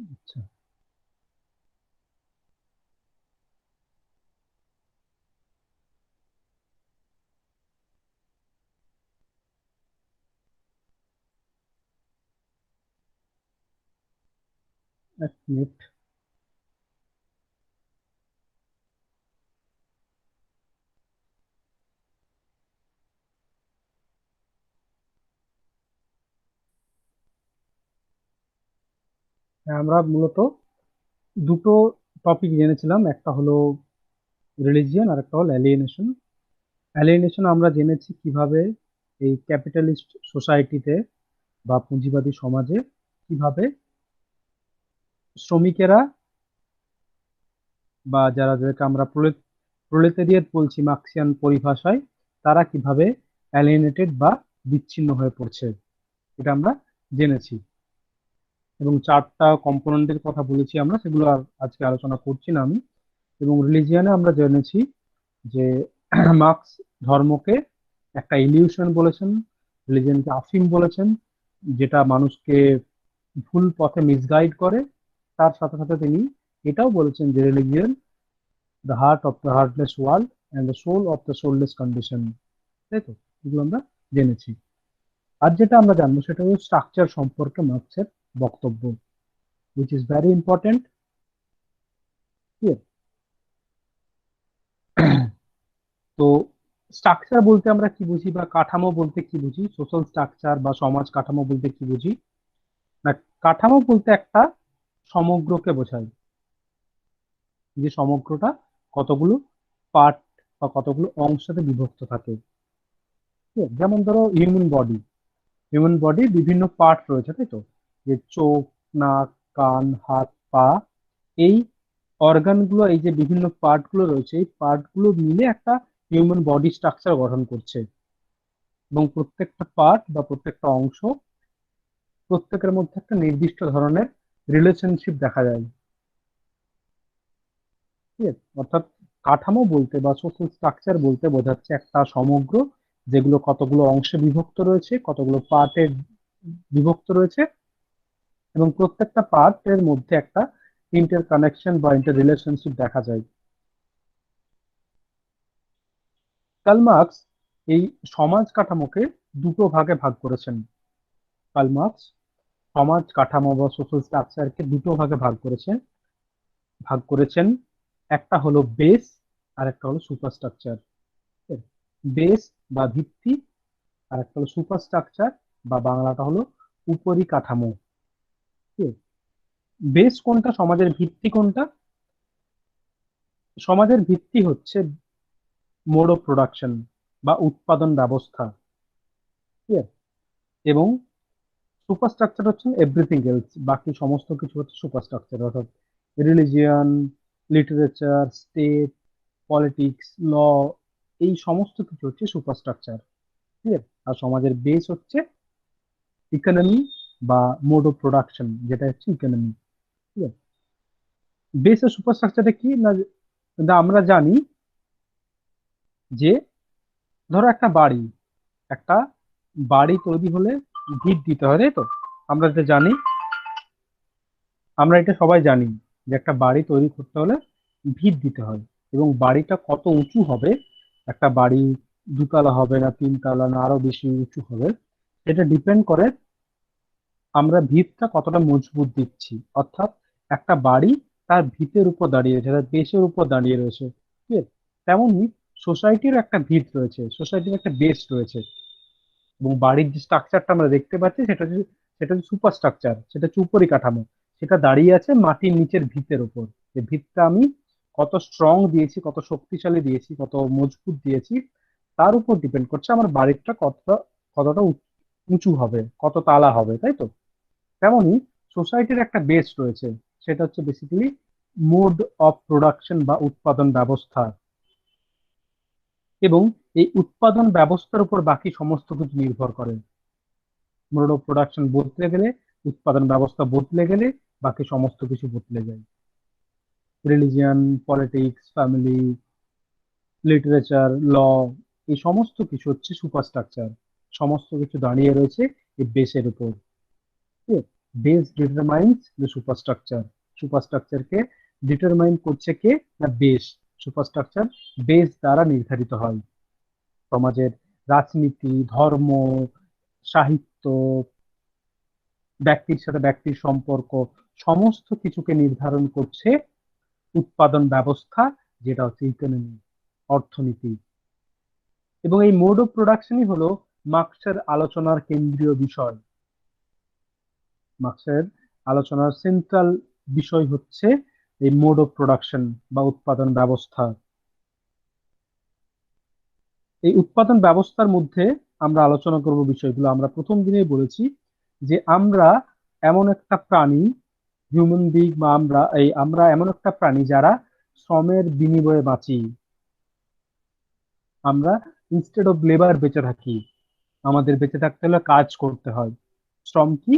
আচ্ছা, এক মিনিট। আমরা মূলত দুটো টপিক জেনেছিলাম, একটা হলো রিলিজিয়ন আর একটা হলো অ্যালিয়েনেশন। অ্যালিয়েনেশন আমরা জেনেছি কিভাবে এই ক্যাপিটালিস্ট সোসাইটিতে বা পুঁজিবাদী সমাজে কিভাবে শ্রমিকেরা বা যাদেরকে আমরা প্রলেতারিয়েট বলছি মার্ক্সিয়ান পরিভাষায়, তারা কিভাবে অ্যালিয়েনেটেড বা বিচ্ছিন্ন হয়ে পড়ছে, এটা আমরা জেনেছি। এবং চারটা কম্পোনেন্টের কথা বলেছি আমরা, সেগুলো আর আজকে আলোচনা করছি না আমি। এবং রিলিজিয়ানে আমরা জেনেছি যে মার্কস ধর্মকে একটা ইলিউশন বলেছেন, রিলিজিয়নকে আফিম বলেছেন, যেটা মানুষকে ভুল পথে মিসগাইড করে। তার সাথে সাথে তিনি এটাও বলেছেন যে religion the heart of the heartless world and the soul of the soulless condition. তাই তো, এগুলো আমরা জেনেছি। আর যেটা আমরা জানবো সেটা হলো স্ট্রাকচার সম্পর্কে মার্কসের বক্তব্য, which is very important here. তো স্ট্রাকচার বলতে আমরা কি বুঝি, বা কাঠামো বলতে কি বুঝি, সোশ্যাল স্ট্রাকচার বা সমাজ কাঠামো বলতে কি বুঝি? না, কাঠামো বলতে একটা সমগ্রকে বোঝায়, যে সমগ্রটা কতগুলো পার্ট বা কতগুলো অংশতে বিভক্ত থাকে। ঠিক আছে? যেমন ধরো হিউম্যান বডি বিভিন্ন পার্ট রয়েছে, তাই তো, যে চোখ, নাক, কান, হাত, পা, এই অর্গানগুলো, এই যে বিভিন্ন পার্ট গুলো রয়েছে, এই পার্ট গুলো মিলে একটা হিউম্যান বডি স্ট্রাকচার গঠন করছে। এবং প্রত্যেকটা পার্ট বা প্রত্যেকটা অংশ, প্রত্যেকের মধ্যে একটা নির্দিষ্ট ধরনের রিলেশনশিপ দেখা যায়। ঠিক আছে? অর্থাৎ কাঠামো বলতে বা সোশ্যাল স্ট্রাকচার বলতে বোঝাচ্ছে একটা সমগ্র, যেগুলো কতগুলো অংশে বিভক্ত রয়েছে, কতগুলো পার্টে বিভক্ত রয়েছে, এবং প্রত্যেকটা পার্টের মধ্যে একটা ইন্টার কানেকশন বা ইন্টার রিলেশনশিপ দেখা যায়। কার্ল মার্কস এই সমাজ কাঠামোকে দুটো ভাগে ভাগ করেছেন। কার্ল মার্কস সমাজ কাঠামো বা সোশ্যাল স্ট্রাকচারকে দুটো ভাগে ভাগ করেছেন। একটা হলো বেস, আর একটা হলো সুপারস্ট্রাকচার। বেস বা ভিত্তি, আর একটা হলো সুপারস্ট্রাকচার বা বাংলাটা হলো উপরিকাঠামো। বেস কোনটা, সমাজের ভিত্তি কোনটা? সমাজের ভিত্তি হচ্ছে মোড অফ প্রোডাকশন বা উৎপাদন ব্যবস্থা। ঠিক আছে? এবং সুপারস্ট্রাকচার হচ্ছে এভরিথিং এলস, বাকি সমস্ত কিছু হচ্ছে সুপারস্ট্রাকচার। অর্থাৎ রিলিজিয়ন, লিটারেচার, স্টেট, পলিটিক্স, ল, এই সমস্ত কিছু হচ্ছে সুপারস্ট্রাকচার। ঠিক আছে? আর সমাজের বেস হচ্ছে ইকোনমি বা মোড অফ প্রোডাকশন, যেটা হচ্ছে ইকোনমি। ঠিক আছে? বেস আর সুপারস্ট্রাকচারটা কি না, আমরা জানি যে ধরো একটা বাড়ি তৈরি হলে ভিত দিতে হয়, তাই তো? আমরা এটা জানি, আমরা এটা সবাই জানি যে একটা বাড়ি তৈরি করতে হলে ভিত দিতে হয়। এবং বাড়িটা কত উঁচু হবে, একটা বাড়ি দুতলা হবে না তিনতলা না আরো বেশি উঁচু হবে, এটা ডিপেন্ড করে আমরা ভিতটা কতটা মজবুত দিচ্ছি। অর্থাৎ একটা বাড়ি তার ভিতের উপর দাঁড়িয়ে রয়েছে, তার বেসের উপর দাঁড়িয়ে রয়েছে। ঠিক আছে? তেমনই সোসাইটির একটা ভিত রয়েছে, সোসাইটির একটা বেস রয়েছে। এবং বাড়ির যে স্ট্রাকচারটা আমরা দেখতে পাচ্ছি সেটা হচ্ছে সুপার স্ট্রাকচার, সেটা হচ্ছে উপরিকাঠামো। সেটা দাঁড়িয়ে আছে মাটির নিচের ভিতের উপর। যে ভিতটা আমি কত স্ট্রং দিয়েছি, কত শক্তিশালী দিয়েছি, কত মজবুত দিয়েছি, তার উপর ডিপেন্ড করছে আমার বাড়িটা কতটা উঁচু হবে, কত তালা হবে, তাই তো? তেমনই সোসাইটির একটা বেস রয়েছে, সেটা হচ্ছে বেসিক্যালি মোড অফ প্রোডাকশন বা উৎপাদন ব্যবস্থা। এবং এই উৎপাদন ব্যবস্থার উপর বাকি সমস্ত কিছু নির্ভর করে। মোড অফ প্রোডাকশন বদলে গেলে, উৎপাদন ব্যবস্থা বদলে গেলে, বাকি সমস্ত কিছু বদলে যায়। রিলিজিয়ন, পলিটিক্স, ফ্যামিলি, লিটারেচার, ল, এই সমস্ত কিছু হচ্ছে সুপারস্ট্রাকচার। সমস্ত কিছু দাঁড়িয়ে রয়েছে এই বেসের উপর। ঠিক আছে? Base determines the superstructure. সুপারস্ট্রাকচারকে ডিটারমাইন করছে কে? না বেস। সুপারস্ট্রাকচার বেস দ্বারা নির্ধারিত হয়। সমাজের রাজনীতি, ধর্ম, সাহিত্য, ব্যক্তির সাথে ব্যক্তির সম্পর্ক, সমস্ত কিছুকে নির্ধারণ করছে উৎপাদন ব্যবস্থা, যেটা হচ্ছে ইকোনমি, অর্থনীতি। এবং এই মোড অফ প্রোডাকশনই হলো মার্কসের আলোচনার কেন্দ্রীয় বিষয়। মার্কসের আলোচনার সেন্ট্রাল বিষয় হচ্ছে এই মোড অফ প্রোডাকশন বা উৎপাদন ব্যবস্থা। এই উৎপাদন ব্যবস্থার মধ্যে আমরা আলোচনা করব বিষয়গুলো। আমরা প্রথম দিনেই বলেছি যে আমরা এমন একটা প্রাণী, হিউম্যান বিং, বা আমরা এমন একটা প্রাণী যারা শ্রমের বিনিময়ে বাঁচি। আমরা ইনস্টেড অফ লেবার বেঁচে থাকি। আমাদের বেঁচে থাকতে হলে কাজ করতে হয়। শ্রম কি?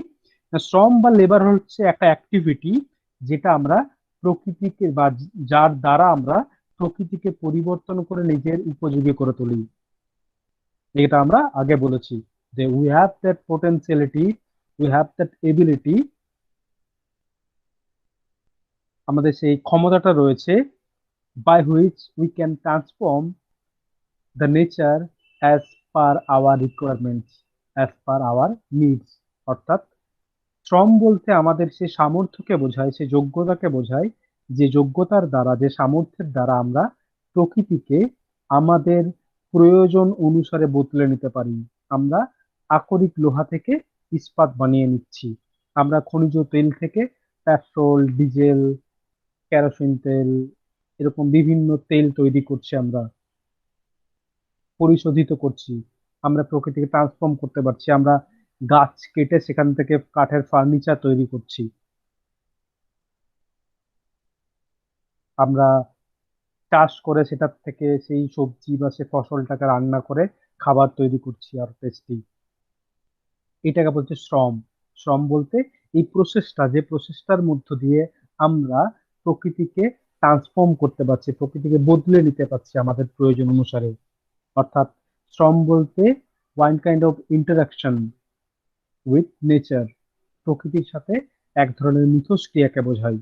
না, শ্রম বা লেবার হচ্ছে একটা অ্যাক্টিভিটি যেটা আমরা প্রকৃতিকে বা যার দ্বারা আমরা প্রকৃতিকে পরিবর্তন করে নিজের উপযোগী করে তুলি। এটা আমরা আগে বলেছি যে we have that potentiality, we have that ability, আমাদের সেই ক্ষমতাটা রয়েছে, by which we can transform the nature as per our requirements, as per our needs. অর্থাৎ শ্রম বলতে আমাদের সে সামর্থ্যকে বোঝায়, সে যোগ্যতাকে বোঝায়, যে যোগ্যতার দ্বারা, যে সামর্থ্যের দ্বারা আমরা প্রকৃতিকে আমাদের প্রয়োজন অনুসারে বদলে নিতে পারি। আমরা আকরিক লোহা থেকে ইস্পাত বানিয়ে নিচ্ছি, আমরা খনিজ তেল থেকে পেট্রোল, ডিজেল, কেরোসিন তেল, এরকম বিভিন্ন তেল তৈরি করছি, আমরা পরিশোধিত করছি, আমরা প্রকৃতিকে ট্রান্সফর্ম করতে পারছি, আমরা গাছ কেটে সেখান থেকে কাঠের ফার্নিচার তৈরি করছি, আমরা চাষ করে সেটার থেকে সেই সবজি বা সে ফসলটাকে রান্না করে খাবার তৈরি করছি আর টেস্টি। এটাকে বলছে শ্রম। শ্রম বলতে এই প্রসেসটা, যে প্রসেসটার মধ্য দিয়ে আমরা প্রকৃতিকে ট্রান্সফর্ম করতে পারছি, প্রকৃতিকে বদলে নিতে পারছি আমাদের প্রয়োজন অনুসারে। অর্থাৎ শ্রম বলতে one kind of interaction with nature, প্রকৃতির সাথে এক ধরনের মিথস্ক্রিয়াকে বোঝায়।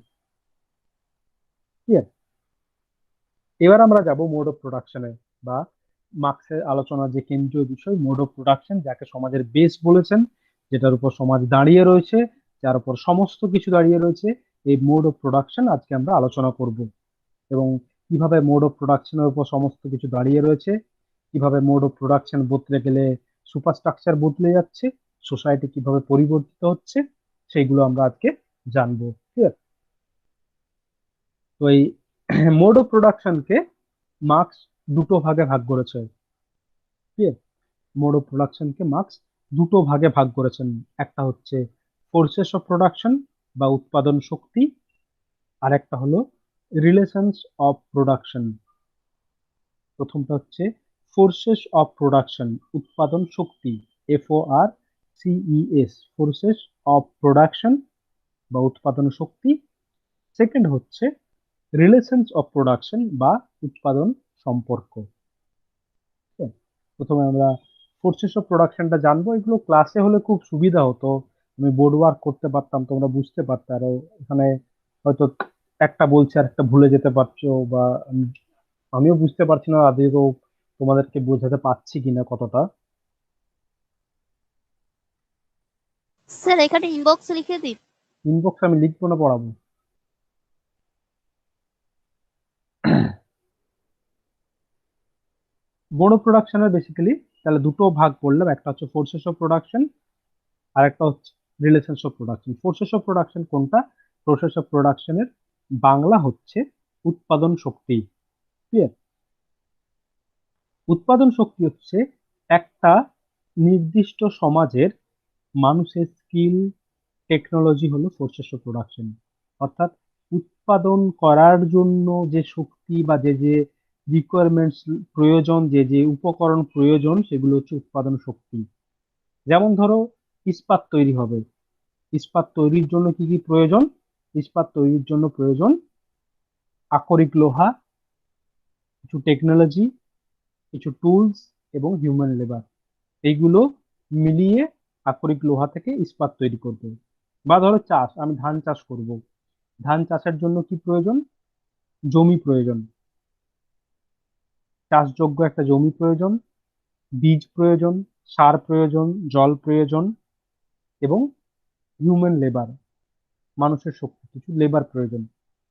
ক্লিয়ার? এবার আমরা যাব মোড অফ প্রোডাকশনে, বা মার্কসের আলোচনার যে কেন্দ্রীয় বিষয় মোড অফ প্রোডাকশন, যাকে সমাজের বেস বলেছেন, যেটার উপর সমাজ দাঁড়িয়ে রয়েছে, যার উপর সমস্ত কিছু দাঁড়িয়ে রয়েছে। এই মোড অফ প্রোডাকশন আজকে আমরা আলোচনা করব, এবং কিভাবে মোড অফ প্রোডাকশনের উপর সমস্ত কিছু দাঁড়িয়ে রয়েছে, কিভাবে মোড অফ প্রোডাকশন বদলে গেলে সুপারস্ট্রাকচার বদলে যাচ্ছে, সোসাইটি কিভাবে পরিবর্তিত হচ্ছে, সেইগুলো আমরা আজকে জানবো। ঠিক আছে? তো এই মোড অফ প্রোডাকশনকে মার্কস দুটো ভাগে ভাগ করেছে। ঠিক আছে? মোড অফ প্রোডাকশনকে মার্কস দুটো ভাগে ভাগ করেছেন। একটা হচ্ছে ফোর্সেস অফ প্রোডাকশন বা উৎপাদন শক্তি, আর একটা হলো রিলেশনস অফ প্রোডাকশন। প্রথমটা হচ্ছে ফোর্সেস অফ প্রোডাকশন, উৎপাদন শক্তি, FORCES, ফোর্সেস অফ প্রোডাকশন বা উৎপাদন শক্তি। সেকেন্ড হচ্ছে রিলেশনস অফ প্রোডাকশন বা উৎপাদন সম্পর্ক। ঠিক আছে? প্রথমে আমরা ফোর্সেস অফ প্রোডাকশনটা জানবো। এগুলো ক্লাসে হলে খুব সুবিধা হতো, আমি বোর্ড ওয়ার্ক করতে পারতাম, তোমরা বুঝতে পারতে। আর এখানে হয়তো একটা বলছে আর একটা ভুলে যেতে পারছো, বা আমিও বুঝতে পারছি না আদৌ তোমাদেরকে বোঝাতে পারছি কিনা কতটা। স্যার এখানে ইনবক্সে লিখে দিন। ইনবক্স আমি লিখবো না, পড়াবো। বড় প্রোডাকশনের বেসিক্যালি তাহলে দুটো ভাগ করলাম, একটা হচ্ছে ফোর্সেস অফ প্রোডাকশন, আর একটা হচ্ছে relations of production. Forces of production কোনটা? প্রসেস অফ প্রোডাকশনের বাংলা হচ্ছে উৎপাদন শক্তি। ক্লিয়ার? উৎপাদন শক্তি হচ্ছে একটা নির্দিষ্ট সমাজের মানুষের স্কিল, টেকনোলজি হলো ফোর্সেস অফ প্রোডাকশন। অর্থাৎ উৎপাদন করার জন্য যে শক্তি বা যে যে রিকোয়ারমেন্টস প্রয়োজন, যে যে উপকরণ প্রয়োজন, সেগুলো হচ্ছে উৎপাদন শক্তি। যেমন ধরো ইস্পাত তৈরি হবে, ইস্পাত তৈরির জন্য কি কি প্রয়োজন? ইস্পাত তৈরির জন্য প্রয়োজন আকরিক লোহা, কিছু টেকনোলজি, কিছু টুলস এবং হিউম্যান লেবার। এইগুলো মিলিয়ে আকরিক লোহা থেকে ইস্পাত তৈরি করবে। বা ধরো চাষ, আমি ধান চাষ করব, ধান চাষের জন্য কি প্রয়োজন? জমি প্রয়োজন, চাষযোগ্য একটা জমি প্রয়োজন, বীজ প্রয়োজন, সার প্রয়োজন, জল প্রয়োজন, এবং হিউম্যান লেবার, মানুষের শক্তি, কিছু লেবার প্রয়োজন,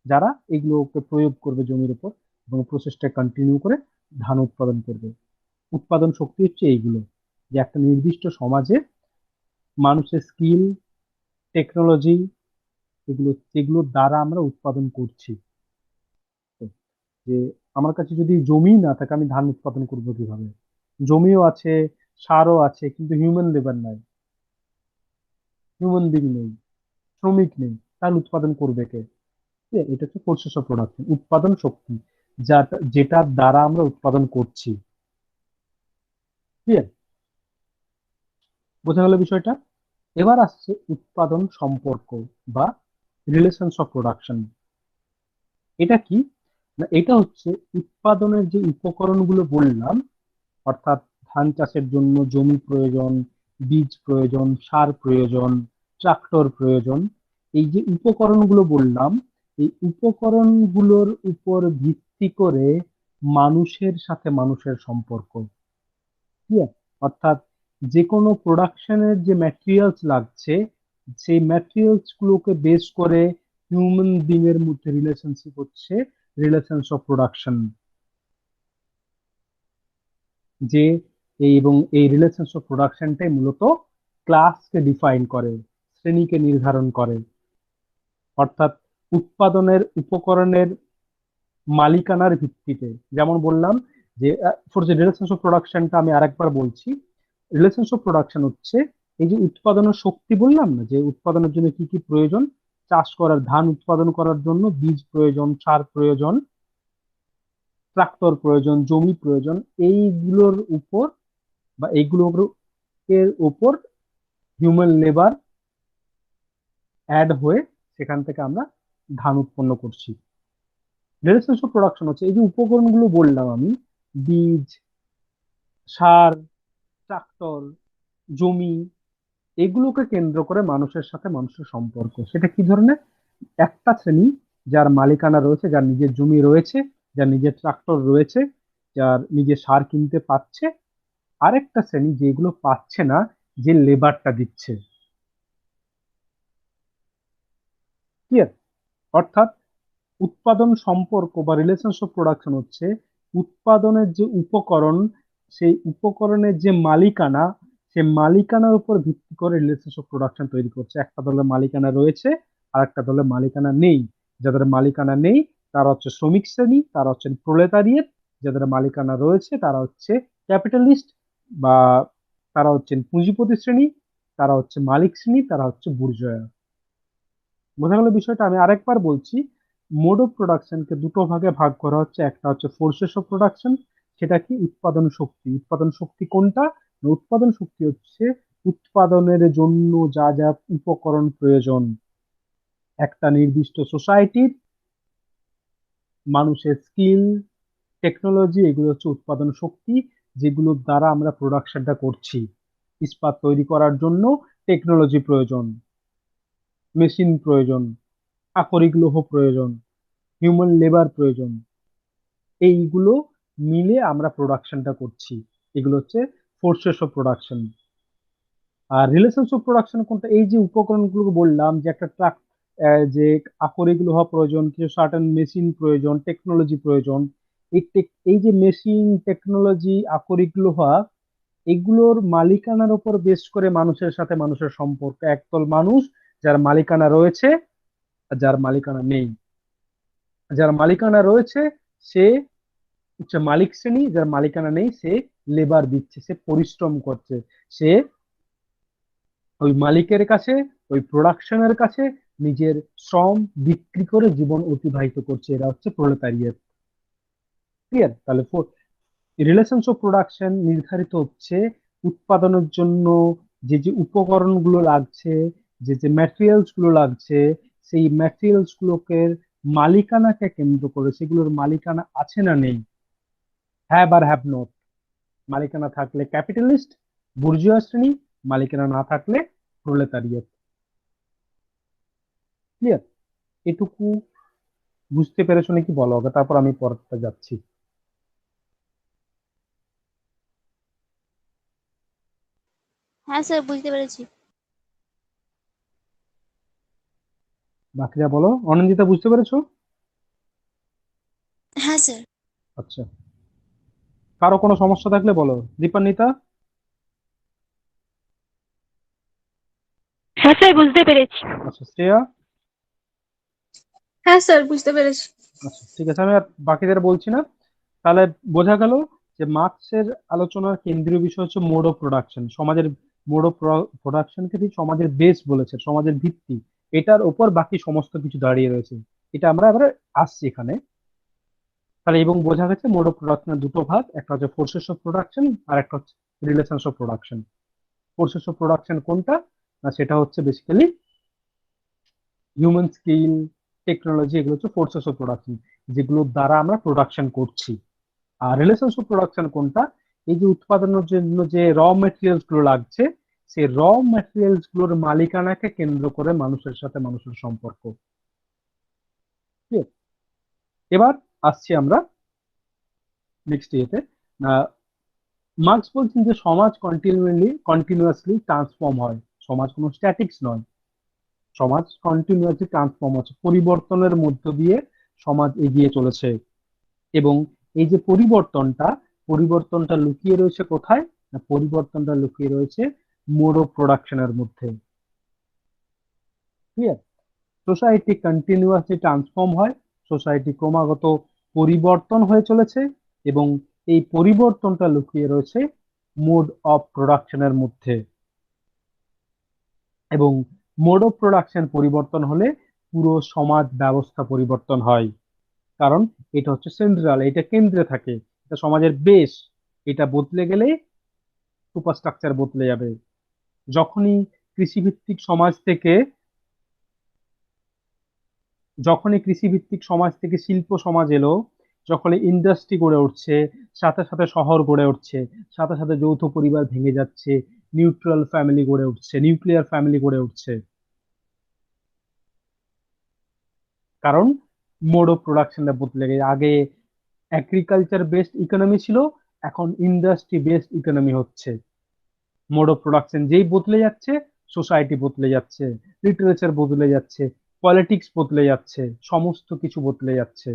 যারা এগুলোকে প্রয়োগ করবে জমির উপর এবং প্রসেসটা কন্টিনিউ করে ধান উৎপাদন করবে। উৎপাদন শক্তি হচ্ছে এইগুলো, যে একটা নির্দিষ্ট সমাজে মানুষের স্কিল, টেকনোলজি, এগুলো যেগুলোর দ্বারা আমরা উৎপাদন করছি। তো, যে আমার কাছে যদি জমি না থাকে, আমি ধান উৎপাদন করবো কিভাবে? জমিও আছে, সারও আছে, কিন্তু হিউম্যান লেবার নাই, হিউম্যান বিং নেই, শ্রমিক নেই, তাহলে উৎপাদন করবে কে? ঠিক আছে? এটা হচ্ছে প্রসেস অফ প্রোডাকশন, উৎপাদন শক্তি, যা যেটার দ্বারা আমরা উৎপাদন করছি। ঠিক আছে? বোঝা গেল বিষয়টা? এবার আসছে উৎপাদন সম্পর্ক বা রিলেশনস অফ প্রোডাকশন। এটা কি না, এটা হচ্ছে উৎপাদনের যে উপকরণগুলো বললাম, অর্থাৎ ধান চাষের জন্য জমি প্রয়োজন, বীজ প্রয়োজন, সার প্রয়োজন, ট্রাক্টর প্রয়োজন, এই যে উপকরণগুলো বললাম, এই উপকরণগুলোর উপর ভিত্তি করে মানুষের সাথে মানুষের সম্পর্ক। ঠিক আছে? অর্থাৎ যে কোনো প্রোডাকশনের যে ম্যাটেরিয়ালস লাগছে, সেই ম্যাটেরিয়ালস গুলোকে বেস করে হিউম্যান বিং এর মধ্যে রিলেশনশিপ হচ্ছে রিলেশনস অফ প্রোডাকশন। যে এবং এই রিলেশনস অফ প্রোডাকশনটাই মূলত ক্লাসকে ডিফাইন করে, শ্রেণীকে নির্ধারণ করে। অর্থাৎ উৎপাদনের উপকরণের মালিকানার ভিত্তিতে, যেমন বললাম যে ফর যে রিলেশনস অফ প্রোডাকশনটা আমি আরেকবার বলছি, রিলেশনস অফ প্রোডাকশন হচ্ছে এই যে উৎপাদনের শক্তি বললাম না, যে উৎপাদনের জন্য কি কি প্রয়োজন, চাষ করার, ধান উৎপাদন করার জন্য বীজ প্রয়োজন, সার প্রয়োজন, ট্রাক্টর প্রয়োজন, জমি প্রয়োজন, এইগুলোর উপর বা এইগুলোর এর উপর হিউম্যান লেবার অ্যাড হয়ে সেখান থেকে আমরা ধান উৎপন্ন করছি। রিলেশনস অফ প্রোডাকশন হচ্ছে এই যে উপকরণগুলো বললাম আমি, বীজ, সার, ট্রাক্টর, জমি, এগুলোকে কেন্দ্র করে মানুষের সাথে মানুষের সম্পর্ক। সেটা কি ধরনের? একটা শ্রেণী যার মালিকানা রয়েছে, যার নিজের জমি রয়েছে, যার নিজের ট্রাক্টর রয়েছে, যার নিজের সার কিনতে পাচ্ছে। আরেকটা শ্রেণী যেগুলো পাচ্ছে না, যে লেবারটা দিচ্ছে। ক্লিয়ার? অর্থাৎ উৎপাদন সম্পর্ক বা রিলেশনস অফ প্রোডাকশন হচ্ছে উৎপাদনের যে উপকরণ, সেই উপকরণের যে মালিকানা, সে মালিকানার উপর ভিত্তি করে রিলেশনস অফ প্রোডাকশন তৈরি করছে। একটা দলের মালিকানা রয়েছে, আর একটা দলের মালিকানা নেই। যাদের মালিকানা নেই তারা হচ্ছে শ্রমিক শ্রেণী, তারা হচ্ছেন প্রোলেতারিয়েট। যাদের মালিকানা রয়েছে তারা হচ্ছে ক্যাপিটালিস্ট, বা তারা হচ্ছেন পুঁজিপতি শ্রেণী, তারা হচ্ছে মালিক শ্রেণী, তারা হচ্ছে বুর্জোয়া। বোঝা গেল বিষয়টা? আমি আরেকবার বলছি, মোড অফ প্রোডাকশনকে দুটো ভাগে ভাগ করা হচ্ছে। একটা হচ্ছে ফোর্সেস অফ প্রোডাকশন, সেটা কি? উৎপাদন শক্তি। উৎপাদন শক্তি কোনটা? না, উৎপাদন শক্তি হচ্ছে উৎপাদনের জন্য যা যা উপকরণ প্রয়োজন একটা নির্দিষ্ট সোসাইটির, মানুষের স্কিল, টেকনোলজি, এগুলো হচ্ছে উৎপাদন শক্তি, যেগুলোর দ্বারা আমরা প্রোডাকশনটা করছি। ইস্পাত তৈরি করার জন্য টেকনোলজি প্রয়োজন, মেশিন প্রয়োজন, আকরিক লৌহ প্রয়োজন, হিউম্যান লেবার প্রয়োজন। এইগুলো মিলে আমরা প্রোডাকশনটা করছি। এগুলো হচ্ছে ফোর্সেস অফ প্রোডাকশন। আর রিলেশনস অফ প্রোডাকশন কোনটা? এই যে উপকরণগুলো বললাম, যে একটা ট্রাক, যে আকরিক লোহা প্রয়োজন, কিছু সার্টেন মেশিন প্রয়োজন, টেকনোলজি প্রয়োজন। এই যে মেশিন, টেকনোলজি, আকরিক লোহা, এগুলোর মালিকানার উপর বেস করে মানুষের সাথে মানুষের সম্পর্ক। একদল মানুষ যার মালিকানা রয়েছে আর যার মালিকানা নেই। যার মালিকানা রয়েছে সে হচ্ছে মালিক শ্রেণী, যার মালিকানা নেই সে লেবার দিচ্ছে, সে পরিশ্রম করছে, সে ওই মালিকের কাছে, ওই প্রোডাকশনের কাছে নিজের শ্রম বিক্রি করে জীবন অতিবাহিত করছে। এরা হচ্ছে প্রোলেতারিয়েট। ক্লিয়ার? তাহলে রিলেশনস অফ প্রোডাকশন নির্ধারিত হচ্ছে উৎপাদনের জন্য যে যে উপকরণগুলো লাগছে, যে যে ম্যাটেরিয়ালস গুলো লাগছে, সেই ম্যাটেরিয়ালস গুলোকে মালিকানাকে কেন্দ্র করে, সেগুলোর মালিকানা আছে না নেই, হ্যাভ আর হ্যাভ নট। মালিকানা থাকলে ক্যাপিটালিস্ট, বুর্জোয়া শ্রেণী, মালিকানা না থাকলে প্রোলেতারিয়েট। ক্লিয়ার? এটুকু বুঝতে পেরেছো নাকি বলো আগে, তারপর আমি পরেরটা যাচ্ছি। হ্যাঁ স্যার, বুঝতে পেরেছি। বাকিরা বলো। অনিন্দিতা বুঝতে পেরেছো? হ্যাঁ স্যার। আচ্ছা, কারো কোনো সমস্যা থাকলে বলো। দীপান্বিতা? হ্যাঁ স্যার, বুঝতে পেরেছি। আচ্ছা, শ্রেয়া? হ্যাঁ স্যার, বুঝতে পেরেছি। আচ্ছা, ঠিক আছে, আমি আর বাকিদের বলছি না। তাহলে বোঝা গেল যে মার্কসের আলোচনার কেন্দ্রীয় বিষয় হচ্ছে মোড অফ প্রোডাকশন। সমাজের মোড অফ প্রোডাকশনকে ঠিক সমাজের বেস বলেছে, সমাজের ভিত্তি। এটার উপর বাকি সমস্ত কিছু দাঁড়িয়ে রয়েছে। এটা আমরা এবারে আসছি এখানে। তাহলে এবং বোঝা গেছে মোড অফ প্রোডাকশনের দুটো ভাগ, একটা হচ্ছে ফোর্সেস অফ প্রোডাকশন আর একটা হচ্ছে relations of production. Forces of production কোনটা? না, সেটা হচ্ছে বেসিক্যালি হিউম্যান স্কিল, টেকনোলজি, এগুলো হচ্ছে ফোর্সেস অফ প্রোডাকশন, যেগুলোর দ্বারা আমরা প্রোডাকশন করছি। আর রিলেশনস অফ প্রোডাকশন কোনটা? এই যে উৎপাদনের জন্য যে র মেটেরিয়ালস গুলো লাগছে, সেই র মেটেরিয়ালস গুলোর মালিকানাকে কেন্দ্র করে মানুষের সাথে মানুষের সম্পর্ক। ঠিক আছে? এবার আসছি আমরা নেক্সট ইয়েতে। মার্কস বলছেন যে সমাজ কন্টিনিউয়াসলি ট্রান্সফর্ম হয়। সমাজ কোনো স্ট্যাটিক্স নয়, সমাজ কন্টিনিউয়াসলি ট্রান্সফর্ম হচ্ছে, পরিবর্তনের মধ্য দিয়ে সমাজ এগিয়ে চলেছে। এবং এই যে পরিবর্তনটা লুকিয়ে রয়েছে কোথায়? না, পরিবর্তনটা লুকিয়ে রয়েছে মোড অফ প্রোডাকশনের মধ্যে। ক্লিয়ার? সোসাইটি কন্টিনিউয়াসলি ট্রান্সফর্ম হয়, সোসাইটি ক্রমাগত পরিবর্তন হয়ে চলেছে, এবং এই পরিবর্তনটা লুকিয়ে রয়েছে মোড অফ প্রোডাকশনের মধ্যে। এবং মোড অফ প্রোডাকশন পরিবর্তন হলে পুরো সমাজ ব্যবস্থা পরিবর্তন হয়। কারণ এটা হচ্ছে সেন্ট্রাল, এটা কেন্দ্রে থাকে, এটা সমাজের বেস। এটা বদলে গেলে সুপারস্ট্রাকচার বদলে যাবে। যখনই কৃষিভিত্তিক সমাজ থেকে শিল্প সমাজ এলো, যখন ইন্ডাস্ট্রি গড়ে উঠছে, সাথে সাথে শহর গড়ে উঠছে, সাথে সাথে যৌথ পরিবার ভেঙে যাচ্ছে, নিউক্লিয়ার ফ্যামিলি গড়ে উঠছে। কারণ মোড অফ প্রোডাকশনটা বদলে গেছে। আগে এগ্রিকালচার বেসড ইকোনমি ছিল, এখন ইন্ডাস্ট্রি বেসড ইকোনমি হচ্ছে। মোড অফ প্রোডাকশন যেই বদলে যাচ্ছে, সোসাইটি বদলে যাচ্ছে, লিটারেচার বদলে যাচ্ছে, পলিটিক্স বদলে যাচ্ছে, সমস্ত কিছু বদলে যাচ্ছে।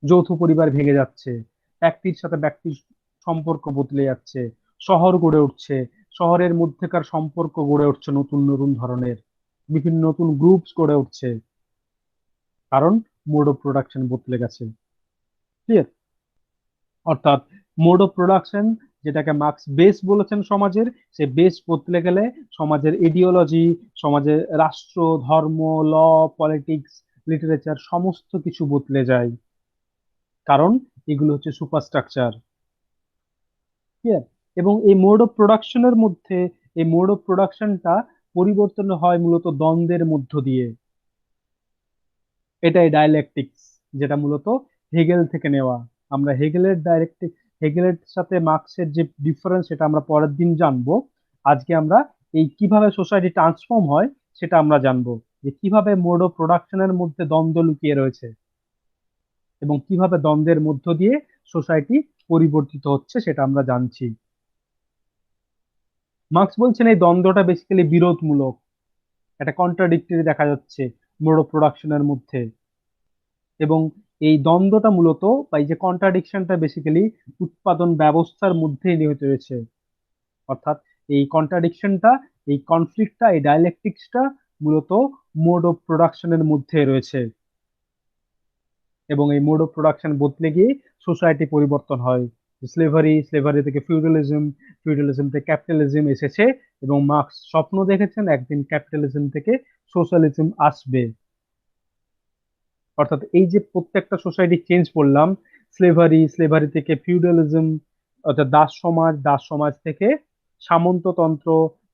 যৌথ পরিবার ভেঙে যাচ্ছে, ব্যক্তির সাথে ব্যক্তির সম্পর্ক বদলে যাচ্ছে, শহর গড়ে উঠছে, শহরের মধ্যেকার সম্পর্ক গড়ে উঠছে নতুন নতুন ধরনের, বিভিন্ন নতুন গ্রুপস গড়ে উঠছে। কারণ মোড অফ প্রোডাকশন বদলে গেছে। ক্লিয়ার? অর্থাৎ মোড অফ প্রোডাকশন, যেটাকে মার্কস বেস বলেছেন সমাজের, সে বেস বদলে গেলে সমাজের ইডিওলজি, সমাজের রাষ্ট্র, ধর্ম, ল, পলিটিক্স, লিটারেচার সমস্ত কিছু বদলে যায়। কারণ এগুলো হচ্ছে সুপারস্ট্রাকচার। ক্লিয়ার? এবং এই মোড অফ প্রোডাকশনটা পরিবর্তন হয় মূলত দ্বন্দ্বের মধ্য দিয়ে। এটাই ডায়ালেকটিক্স, যেটা মূলত হেগেল থেকে নেওয়া। আমরা হেগেলের সাথে মার্কসের যে ডিফারেন্স, সেটা আমরা পরের দিন জানবো। আজকে আমরা এই কিভাবে সোসাইটি ট্রান্সফর্ম হয় সেটা আমরা জানবো, যে কিভাবে মোড অফ প্রোডাকশনের মধ্যে দ্বন্দ্ব লুকিয়ে রয়েছে এবং কিভাবে দ্বন্দ্বের মধ্য দিয়ে সোসাইটি পরিবর্তিত হচ্ছে সেটা আমরা জানছি। মার্কস বলছেন এই দ্বন্দ্বটা বেসিক্যালি বিরোধমূলক, একটা কন্ট্রাডিক্টরি দেখা যাচ্ছে মোড অফ প্রোডাকশনের মধ্যে। এবং এই দ্বন্দ্বটা মূলত, বা এই যে কন্ট্রাডিকশনটা বেসিক্যালি উৎপাদন ব্যবস্থার মধ্যেই নিহিত রয়েছে। অর্থাৎ এই কনফ্লিক্টটা, এই ডায়ালেকটিক্সটা মূলত মোড অফ প্রোডাকশনের মধ্যে রয়েছে। এবং এই মোড অফ প্রোডাকশন বদলে গিয়ে সোসাইটি পরিবর্তন হয়। স্লেভারি থেকে ফিউডালিজম থেকে ক্যাপিটালিজম এসেছে, এবং মার্কস স্বপ্ন দেখেছেন একদিন ক্যাপিটালিজম থেকে সোশ্যালিজম আসবে। অর্থাৎ এই যে প্রত্যেকটা সোসাইটি চেঞ্জ করলাম, স্লেভারি থেকে ফিউডালিজম, অর্থাৎ দাস সমাজ থেকে সামন্ততন্ত্র,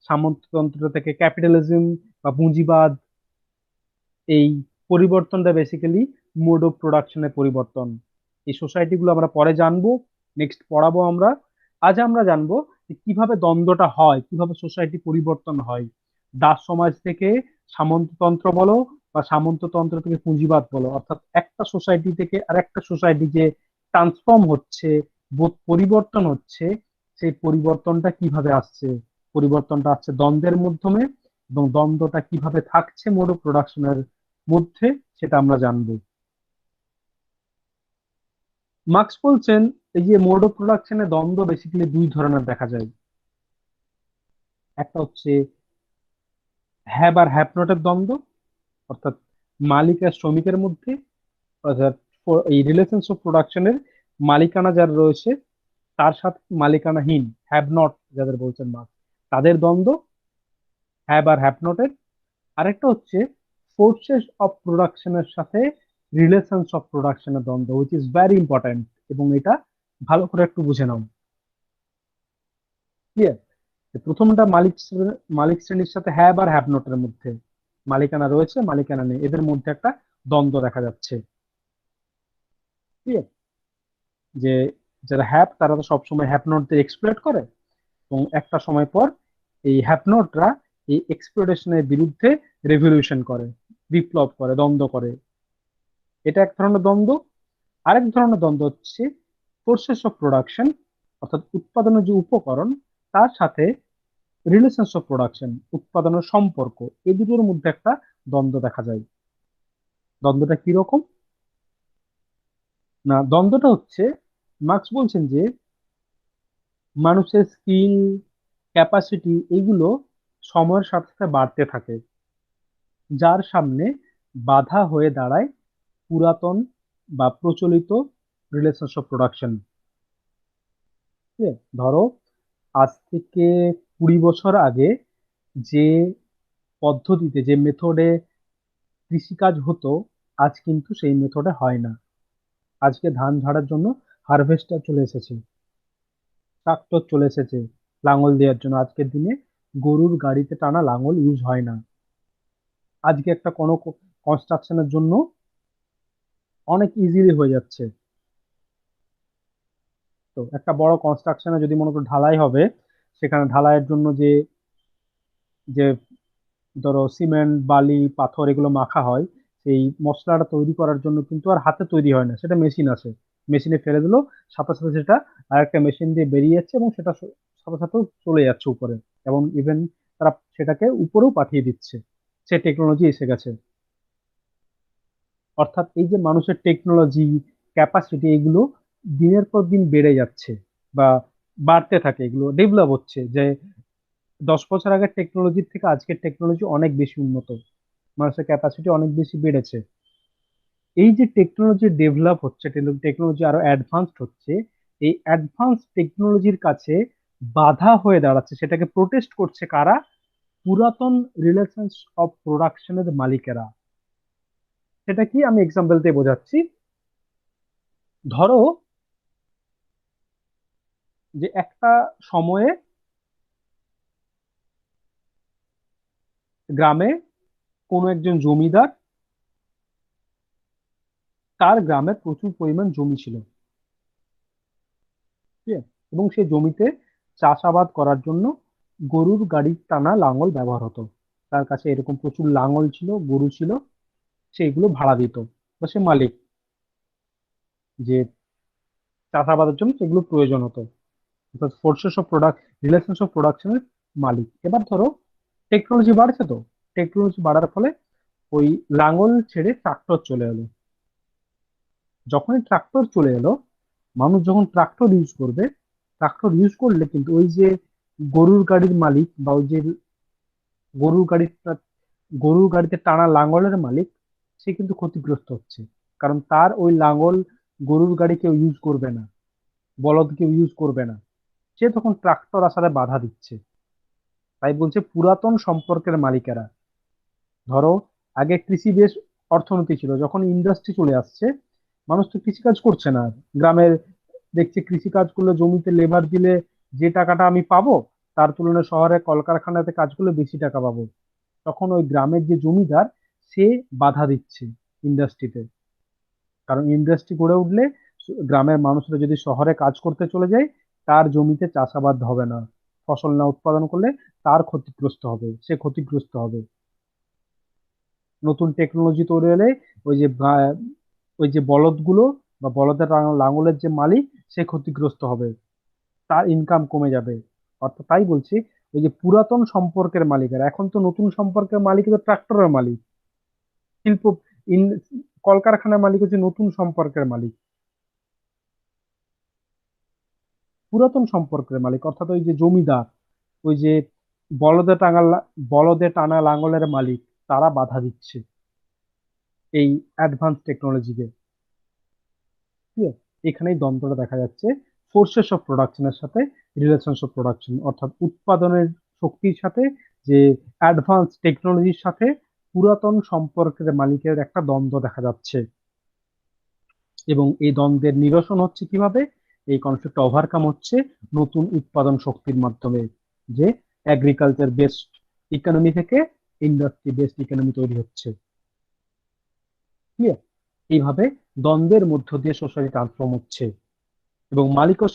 সামন্ততন্ত্র থেকে ক্যাপিটালিজম বা পুঁজিবাদ, এই পরিবর্তনটা বেসিক্যালি মোড অফ প্রোডাকশনের পরিবর্তন। এই সোসাইটি গুলো আমরা পরে জানবো, নেক্সট পড়াবো আমরা। আজ আমরা জানবো যে কিভাবে দ্বন্দ্বটা হয়, কিভাবে সোসাইটি পরিবর্তন হয় দাস সমাজ থেকে সামন্ততন্ত্র বলো বা সামন্ততন্ত্র থেকে পুঁজিবাদ বলো, অর্থাৎ একটা সোসাইটি থেকে আর একটা সোসাইটি যে ট্রান্সফর্ম হচ্ছে, বোধ পরিবর্তন হচ্ছে, সেই পরিবর্তনটা কিভাবে আসছে? পরিবর্তনটা আসছে দ্বন্দ্বের মাধ্যমে, এবং দ্বন্দ্বটা কিভাবে থাকছে মোড অফ প্রোডাকশনের মধ্যে, সেটা আমরা জানবো। মার্কস বলছেন এই যে মোড অফ প্রোডাকশনে দ্বন্দ্ব বেসিক্যালি দুই ধরনের দেখা যায়। একটা হচ্ছে হ্যাভ আর হ্যাভ নটের দ্বন্দ্ব, অর্থাৎ মালিক আর শ্রমিকের মধ্যে, অর্থাৎ এই রিলেশনস অফ প্রোডাকশনের মালিকানা যার রয়েছে তার সাথে মালিকানাহীন হ্যাভ নট যাদের বলছেন মার্কস, তাদের দ্বন্দ্ব, হ্যাভ আর হ্যাভ নটের। আরেকটা হচ্ছে ফোর্সেস অফ প্রোডাকশনের সাথে রিলেশনস অফ প্রোডাকশনের দ্বন্দ্ব, হুইচ ইজ ভেরি ইম্পর্ট্যান্ট, এবং এটা ভালো করে একটু বুঝে নাও। ক্লিয়ার? প্রথমটা মালিক শ্রেণীর সাথে হ্যাভ আর হ্যাভ নটের মধ্যে মালিকানা রয়েছে, মালিকানা নেই, এদের মধ্যে একটা দ্বন্দ্ব দেখা যাচ্ছে। ক্লিয়ার? যে যারা হ্যাভ তারা তো সবসময় হ্যাভ নটদের এক্সপ্লয়েট করে, এবং একটা সময় পর এই হ্যাভ নটরা এই এক্সপ্লয়েটেশনের বিরুদ্ধে রেভলিউশন করে, বিপ্লব করে, দ্বন্দ্ব করে। এটা এক ধরনের দ্বন্দ্ব। আরেক ধরনের দ্বন্দ্ব হচ্ছে ফোর্সেস অফ প্রোডাকশন, অর্থাৎ উৎপাদনের যে উপকরণ তার সাথে রিলেশনস অফ প্রোডাকশন, উৎপাদনের সম্পর্ক, এই দুটোর মধ্যে একটা দ্বন্দ্ব দেখা যায়। দ্বন্দ্বটা কিরকম? না, দ্বন্দ্বটা হচ্ছে মার্কস বলছেন যে মানুষের স্কিল, ক্যাপাসিটি এগুলো সময়ের সাথে সাথে বাড়তে থাকে, যার সামনে বাধা হয়ে দাঁড়ায় পুরাতন বা প্রচলিত রিলেশনস অফ প্রোডাকশন। ধরো আজ থেকে 20 বছর আগে যে পদ্ধতিতে, যে মেথডে কৃষিকাজ হতো, আজ কিন্তু সেই মেথডে হয় না। আজকে ধান ঝাড়ার জন্য হারভেস্টার চলে এসেছে, ট্রাক্টর চলে এসেছে লাঙল দেওয়ার জন্য। আজকের দিনে গরুর গাড়িতে টানা লাঙল ইউজ হয় না। আজকে একটা কোনো কনস্ট্রাকশনের জন্য অনেক ইজিলি হয়ে যাচ্ছে। তো একটা বড় কনস্ট্রাকশনে যদি মনে করো ঢালাই হবে, সেখানে ঢালাইয়ের জন্য যে যে ধরো সিমেন্ট, বালি, পাথর এগুলো মাখা হয়, সেই মশলাটা তৈরি করার জন্য কিন্তু আর হাতে তৈরি হয় না, সেটা মেশিন আছে। মেশিনে ফেলে দিলো, সাথে সাথে সেটা আরেকটা মেশিন দিয়ে বেরিয়ে যাচ্ছে, এবং সেটা সাথে সাথে চলে যাচ্ছে উপরে, এবং ইভেন তারা সেটাকে উপরেও পাঠিয়ে দিচ্ছে। সে টেকনোলজি এসে গেছে। অর্থাৎ এই যে মানুষের টেকনোলজি, ক্যাপাসিটি, এগুলো দিনের পর দিন বেড়ে যাচ্ছে বা বাড়তে থাকে, এগুলো ডেভেলপ হচ্ছে। যে 10 বছর আগের টেকনোলজির থেকে আজকের টেকনোলজি অনেক বেশি উন্নত, মানুষের ক্যাপাসিটি অনেক বেশি বেড়েছে। এই যে টেকনোলজি ডেভেলপ হচ্ছে, টেকনোলজি আরো অ্যাডভান্সড হচ্ছে, এই অ্যাডভান্স টেকনোলজির কাছে বাধা হয়ে দাঁড়াচ্ছে, সেটাকে প্রোটেস্ট করছে কারা? পুরাতন রিলেশনস অফ প্রোডাকশনের মালিকেরা। সেটা কি আমি এক্সাম্পল দিয়ে বোঝাচ্ছি। ধরো যে একটা সময়ে গ্রামে কোনো একজন জমিদার, তার গ্রামে প্রচুর পরিমাণ জমি ছিল, ঠিক আছে? এবং সেই জমিতে চাষাবাদ করার জন্য গরুর গাড়ির টানা লাঙল ব্যবহার হতো। তার কাছে এরকম প্রচুর লাঙল ছিল, গরু ছিল, সেইগুলো ভাড়া দিত, বা সে মালিক, যে চাষাবাদের জন্য সেগুলো প্রয়োজন হতো, অর্থাৎ forces of product, relations of প্রোডাকশনের মালিক। এবার ধরো টেকনোলজি বাড়ছে, তো টেকনোলজি বাড়ার ফলে ওই লাঙল ছেড়ে ট্রাক্টর চলে এলো। যখনই ট্রাক্টর চলে এলো, মানুষ যখন ট্রাক্টর ইউজ করবে, ট্রাক্টর ইউজ করলে কিন্তু ওই যে গরুর গাড়ির মালিক, বা ওই যে গরুর গাড়ির গরুর গাড়িতে টানা লাঙ্গলের মালিক, সে কিন্তু ক্ষতিগ্রস্ত হচ্ছে। কারণ তার ওই লাঙ্গল গরুর গাড়ি কেউ ইউজ করবে না, বলদ কেউ ইউজ করবে না, সে তখন ট্রাক্টর আসারে বাধা দিচ্ছে। তাই বলছে পুরাতন সম্পর্কের মালিকেরা। ধরো আগে কৃষি বেশ অর্থনীতি ছিল, যখন ইন্ডাস্ট্রি চলে আসছে, মানুষ তো কৃষিকাজ করছে না আর। গ্রামের দেখছে কৃষিকাজ করলে, জমিতে লেবার দিলে যে টাকাটা আমি পাবো, তার তুলনায় শহরে কলকারখানাতে কাজ করলে বেশি টাকা পাবো। তখন ওই গ্রামের যে জমিদার, সে বাধা দিচ্ছে ইন্ডাস্ট্রিতে। কারণ ইন্ডাস্ট্রি গড়ে উঠলে গ্রামের মানুষরা যদি শহরে কাজ করতে চলে যায়, তার জমিতে চাষাবাদ হবে না, ফসল না উৎপাদন করলে তার ক্ষতিগ্রস্ত হবে, সে ক্ষতিগ্রস্ত হবে। নতুন টেকনোলজি তৈরি হলে ওই যে ওই যে বলদগুলো বা বলদের লাঙলের যে মালিক সে ক্ষতিগ্রস্ত হবে, তার ইনকাম কমে যাবে। অর্থাৎ তাই বলছি, ওই যে পুরাতন সম্পর্কের মালিকেরা, এখন তো নতুন সম্পর্কের মালিক তো ট্রাক্টরের মালিক, শিল্প ইন কলকারখানার মালিক হচ্ছে নতুন সম্পর্কের মালিক। পুরাতন সম্পর্কের মালিক অর্থাৎ ওই যে জমিদার, ওই যে বলদে টাঙা বলদে টানা লাঙলের মালিক, তারা বাধা দিচ্ছে এই অ্যাডভান্স টেকনোলজিকে। ঠিক আছে, এখানেই দ্বন্দ্বটা দেখা যাচ্ছে ফোর্সেস অফ প্রোডাকশনের সাথে রিলেশনস অফ প্রোডাকশন, অর্থাৎ উৎপাদনের শক্তির সাথে যে অ্যাডভান্স টেকনোলজির সাথে পুরাতন সম্পর্কের মালিকের একটা দ্বন্দ্ব দেখা যাচ্ছে। এবং এই দ্বন্দ্বের নিরসন হচ্ছে কিভাবে? এই কনফ্লিক্ট ওভারকাম হচ্ছে নতুন উৎপাদন শক্তির মাধ্যমে, যে এগ্রিকালচার বেসড ইকোনমি থেকে ইন্ডাস্ট্রি বেসড ইকোনমি তৈরি হচ্ছে। ক্লিয়ার? এইভাবে দ্বন্দ্বের মধ্য দিয়ে সোসাইটি ট্রান্সফর্ম হচ্ছে। এবং মালিক ও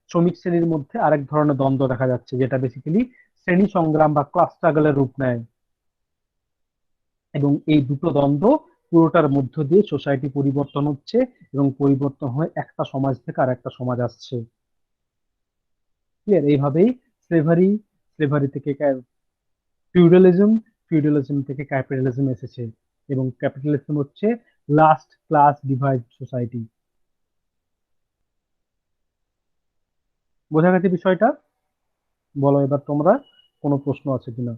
শ্রমিক শ্রেণীর মধ্যে আরেক ধরনের দ্বন্দ্ব দেখা যাচ্ছে, যেটা বেসিক্যালি শ্রেণী সংগ্রাম বা ক্লাস স্ট্রাগলের রূপ নেয়। এবং এই দুটো দ্বন্দ্ব পুরোটার মধ্য দিয়ে সোসাইটি পরিবর্তন হচ্ছে, এবং পরিবর্তন হয়ে একটা সমাজ থেকে আর একটা সমাজ আসছে। ক্লিয়ার? এইভাবেই স্লেভারি, স্লেভারি থেকে ফিউডালিজম, ফিউডালিজম থেকে ক্যাপিটালিজম এসেছে, এবং ক্যাপিটালিজম হচ্ছে লাস্ট ক্লাস ডিভাইড সোসাইটি। বোঝা গেছে বিষয়টা? বলো এবার তোমরা, কোনো প্রশ্ন আছে কিনা?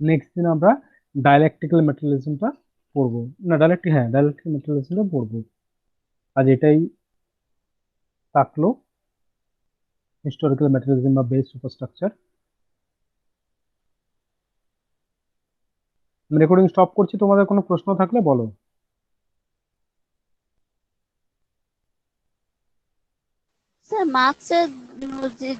নেক্সট দিন আমরা ডায়ালেকটিক্যাল মেটেরিয়ালিজমটা পড়বো। না, ডায়ালেকটিক্যাল মেটেরিয়ালিজমটা পড়বো। আজ এটাই থাকলো, হিস্টোরিক্যাল মেটেরিয়ালিজম বা বেস সুপারস্ট্রাকচার। আমি রেকর্ডিং স্টপ করছি, তোমাদের কোনো প্রশ্ন থাকলে বলো। স্যার মার্কসের যে